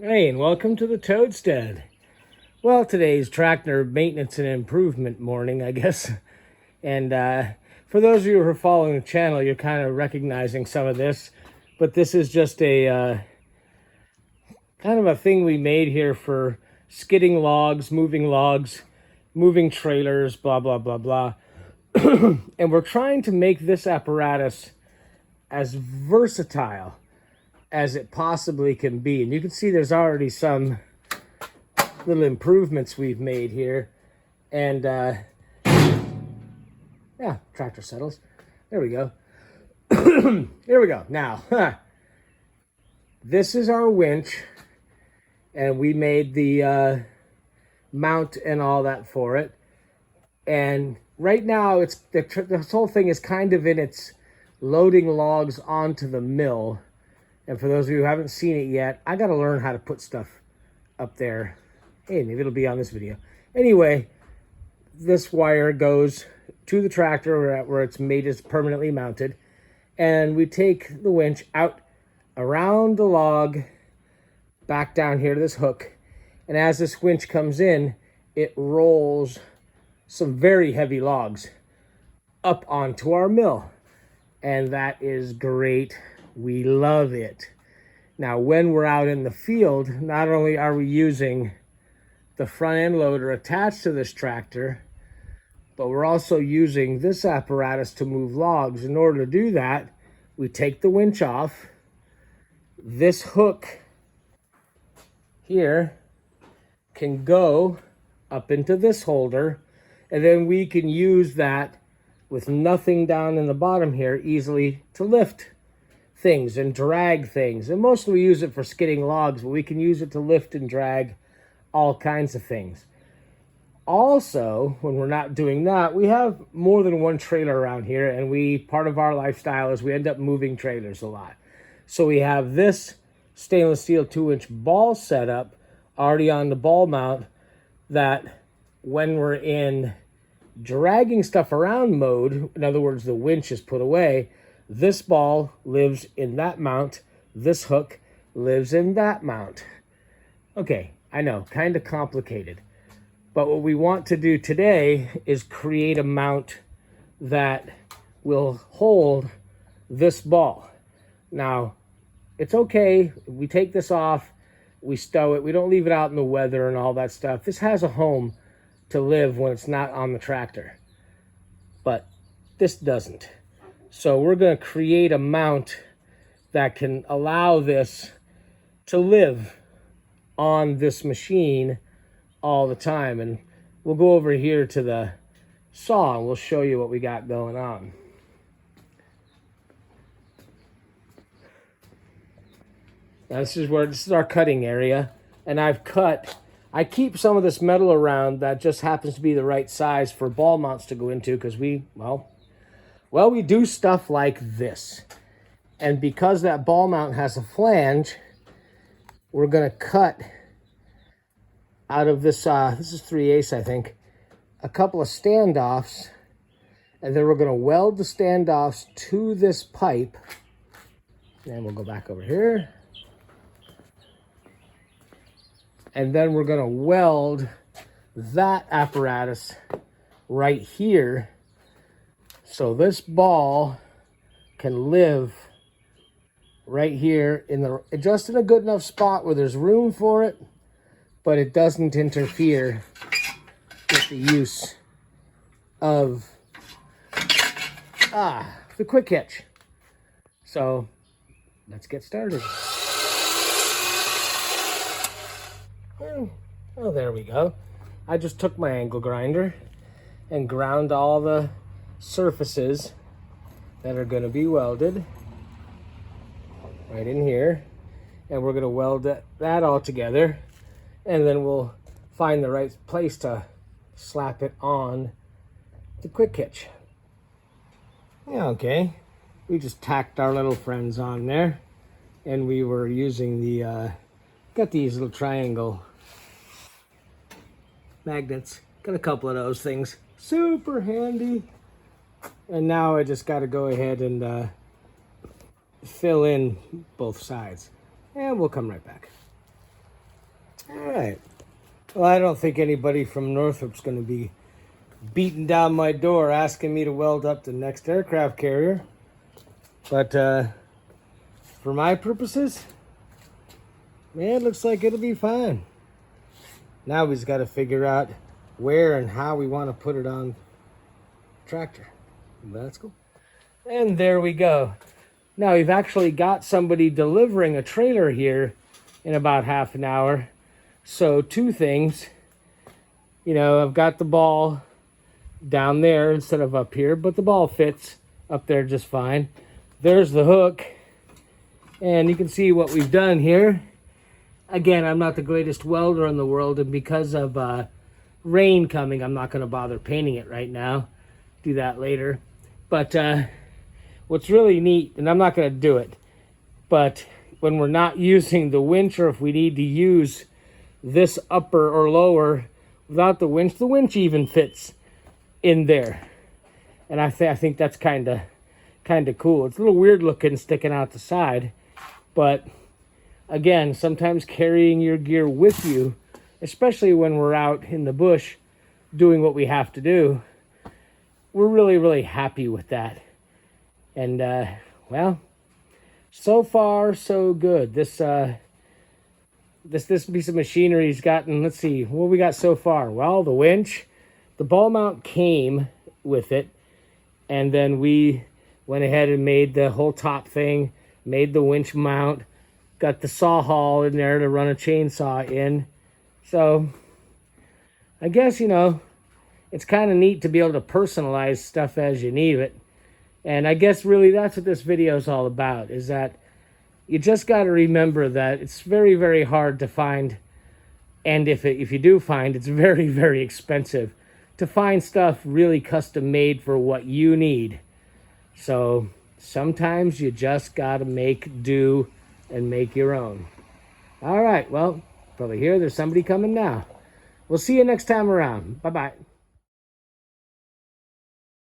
Hey, and welcome to the Toadstead. Well, today's tractor maintenance and improvement morning, I guess. And for those of you who are following the channel, you're kind of recognizing some of this. But this is just a kind of a thing we made here for skidding logs, moving trailers, blah, blah, blah, blah. And we're trying to make this apparatus as versatile as it possibly can be. And you can see there's already some little improvements we've made here. And yeah, tractor settles. There we go. Here we go. Now, this is our winch. And we made the mount and all that for it. And right now, it's this whole thing is kind of in its loading logs onto the mill. And for those of you who haven't seen it yet, I got to learn how to put stuff up there. Hey, maybe it'll be on this video. Anyway, this wire goes to the tractor where it's made as permanently mounted. And we take the winch out around the log, back down here to this hook. And as this winch comes in, it rolls some very heavy logs up onto our mill. And that is great. We love it. Now, when we're out in the field, not only are we using the front end loader attached to this tractor, but we're also using this apparatus to move logs. In order to do that, we take the winch off. This hook here can go up into this holder, and then we can use that with nothing down in the bottom here easily to lift things and drag things. And mostly we use it for skidding logs, but we can use it to lift and drag all kinds of things. Also, when we're not doing that, we have more than one trailer around here, and part of our lifestyle is we end up moving trailers a lot. So we have this stainless steel 2-inch ball setup already on the ball mount that when we're in dragging stuff around mode, in other words, the winch is put away, this ball lives in that mount. This hook lives in that mount. Okay, I know, kind of complicated. But what we want to do today is create a mount that will hold this ball. Now, it's okay. We take this off, we stow it. We don't leave it out in the weather and all that stuff. This has a home to live when it's not on the tractor. But this doesn't. So we're going to create a mount that can allow this to live on this machine all the time. And we'll go over here to the saw and we'll show you what we got going on. Now this is our cutting area, and I keep some of this metal around that just happens to be the right size for ball mounts to go into, because we do stuff like this. And because that ball mount has a flange, we're going to cut out of this, this is 3/8, I think, a couple of standoffs, and then we're going to weld the standoffs to this pipe. And we'll go back over here. And then we're going to weld that apparatus right here, so this ball can live right here just in a good enough spot where there's room for it, but it doesn't interfere with the use of the quick hitch. So let's get started. Oh, there we go. I just took my angle grinder and ground all the surfaces that are going to be welded right in here. And we're going to weld that all together. And then we'll find the right place to slap it on the quick hitch. Yeah, okay. We just tacked our little friends on there. And we were using got these little triangle magnets. Got a couple of those things. Super handy. And now I just got to go ahead and fill in both sides. And we'll come right back. All right. Well, I don't think anybody from Northrop's going to be beating down my door asking me to weld up the next aircraft carrier. But for my purposes, man, it looks like it'll be fine. Now we've got to figure out where and how we want to put it on the tractor. That's cool. And there we go. Now we've actually got somebody delivering a trailer here in about half an hour. So two things. You know, I've got the ball down there instead of up here, but the ball fits up there just fine. There's the hook. And you can see what we've done here. Again, I'm not the greatest welder in the world, and because of rain coming, I'm not going to bother painting it right now. Do that later. But what's really neat, and I'm not going to do it, but when we're not using the winch, or if we need to use this upper or lower without the winch even fits in there. And I think that's kind of cool. It's a little weird looking sticking out the side, but again, sometimes carrying your gear with you, especially when we're out in the bush doing what we have to do, we're really, really happy with that. And well, so far so good. This piece of machinery's gotten, let's see, what we got so far. Well, the winch, the ball mount came with it, and then we went ahead and made the whole top thing, made the winch mount, got the saw haul in there to run a chainsaw in. So I guess, you know, it's kind of neat to be able to personalize stuff as you need it. And I guess really that's what this video is all about, is that you just got to remember that it's very, very hard to find, and if you do find, it's very, very expensive to find stuff really custom made for what you need. So sometimes you just got to make do and make your own. All right, well, probably here, there's somebody coming now. We'll see you next time around. Bye-bye.